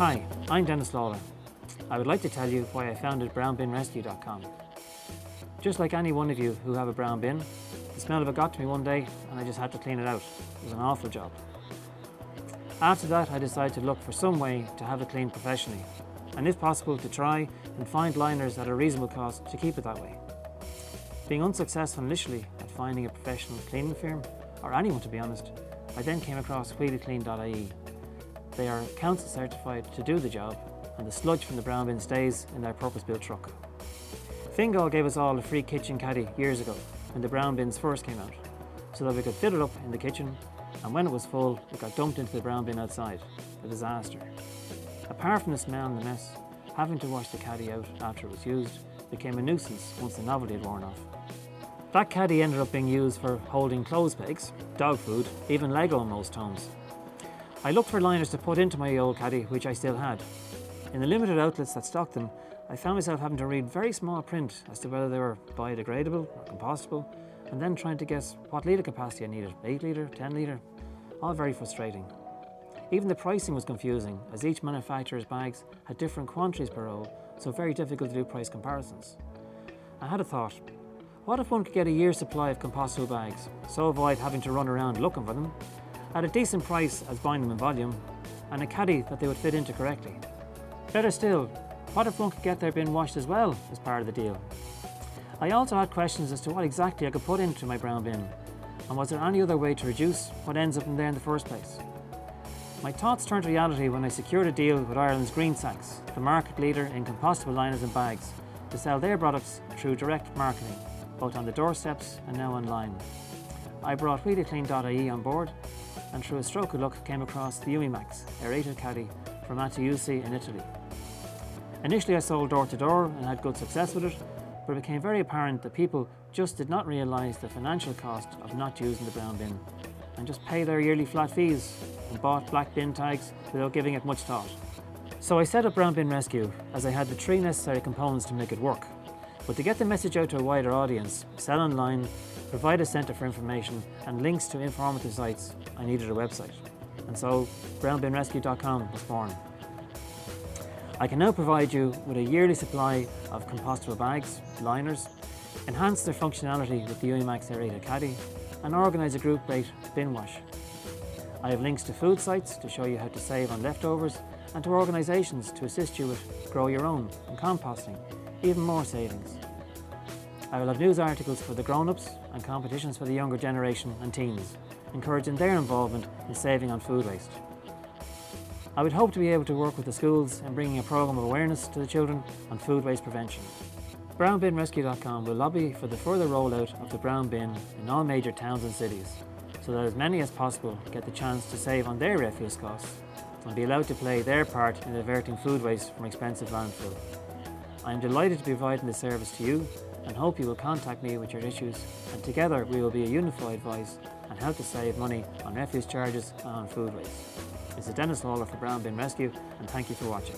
Hi, I'm Denis Lawlor. I would like to tell you why I founded brownbinrescue.com. Just like any one of you who have a brown bin, the smell of it got to me one day and I just had to clean it out. It was an awful job. After that, I decided to look for some way to have it cleaned professionally, and if possible to try and find liners at a reasonable cost to keep it that way. Being unsuccessful initially at finding a professional cleaning firm, or anyone to be honest, I then came across wheelieClean.ie. They are council certified to do the job, and the sludge from the brown bin stays in their purpose-built truck. Fingal gave us all a free kitchen caddy years ago when the brown bins first came out, so that we could fill it up in the kitchen, and when it was full, it got dumped into the brown bin outside. A disaster. Apart from the smell and the mess, having to wash the caddy out after it was used became a nuisance once the novelty had worn off. That caddy ended up being used for holding clothes pegs, dog food, even Lego in most homes. I looked for liners to put into my old caddy, which I still had. In the limited outlets that stocked them, I found myself having to read very small print as to whether they were biodegradable or compostable, and then trying to guess what litre capacity I needed, 8 litre, 10 litre, all very frustrating. Even the pricing was confusing, as each manufacturer's bags had different quantities per roll, so very difficult to do price comparisons. I had a thought: what if one could get a year's supply of compostable bags, so avoid having to run around looking for them, at a decent price as buying them in volume, and a caddy that they would fit into correctly? Better still, what if one could get their bin washed as well as part of the deal? I also had questions as to what exactly I could put into my brown bin, and was there any other way to reduce what ends up in there in the first place? My thoughts turned to reality when I secured a deal with Ireland's Green Sacks, the market leader in compostable liners and bags, to sell their products through direct marketing, both on the doorsteps and now online. I brought wheelieClean.ie on board, and through a stroke of luck came across the Umimax aerated caddy from Mattiusi in Italy. Initially I sold door to door and had good success with it, but it became very apparent that people just did not realise the financial cost of not using the brown bin, and just pay their yearly flat fees and bought black bin tags without giving it much thought. So I set up Brown Bin Rescue, as I had the 3 necessary components to make it work. But to get the message out to a wider audience, sell online, provide a centre for information and links to informative sites, I needed a website. And so brownbinrescue.com was born. I can now provide you with a yearly supply of compostable bags, liners, enhance their functionality with the Umimax aerated caddy, and organise a group rate bin wash. I have links to food sites to show you how to save on leftovers, and to organisations to assist you with grow your own and composting, even more savings. I will have news articles for the grown-ups and competitions for the younger generation and teens, encouraging their involvement in saving on food waste. I would hope to be able to work with the schools in bringing a programme of awareness to the children on food waste prevention. BrownBinRescue.com will lobby for the further rollout of the brown bin in all major towns and cities, so that as many as possible get the chance to save on their refuse costs and be allowed to play their part in averting food waste from expensive landfill. I am delighted to be providing this service to you, and hope you will contact me with your issues, and together we will be a unified voice and help to save money on refuse charges and on food waste. This is Denis Lawlor for Brown Bin Rescue, and thank you for watching.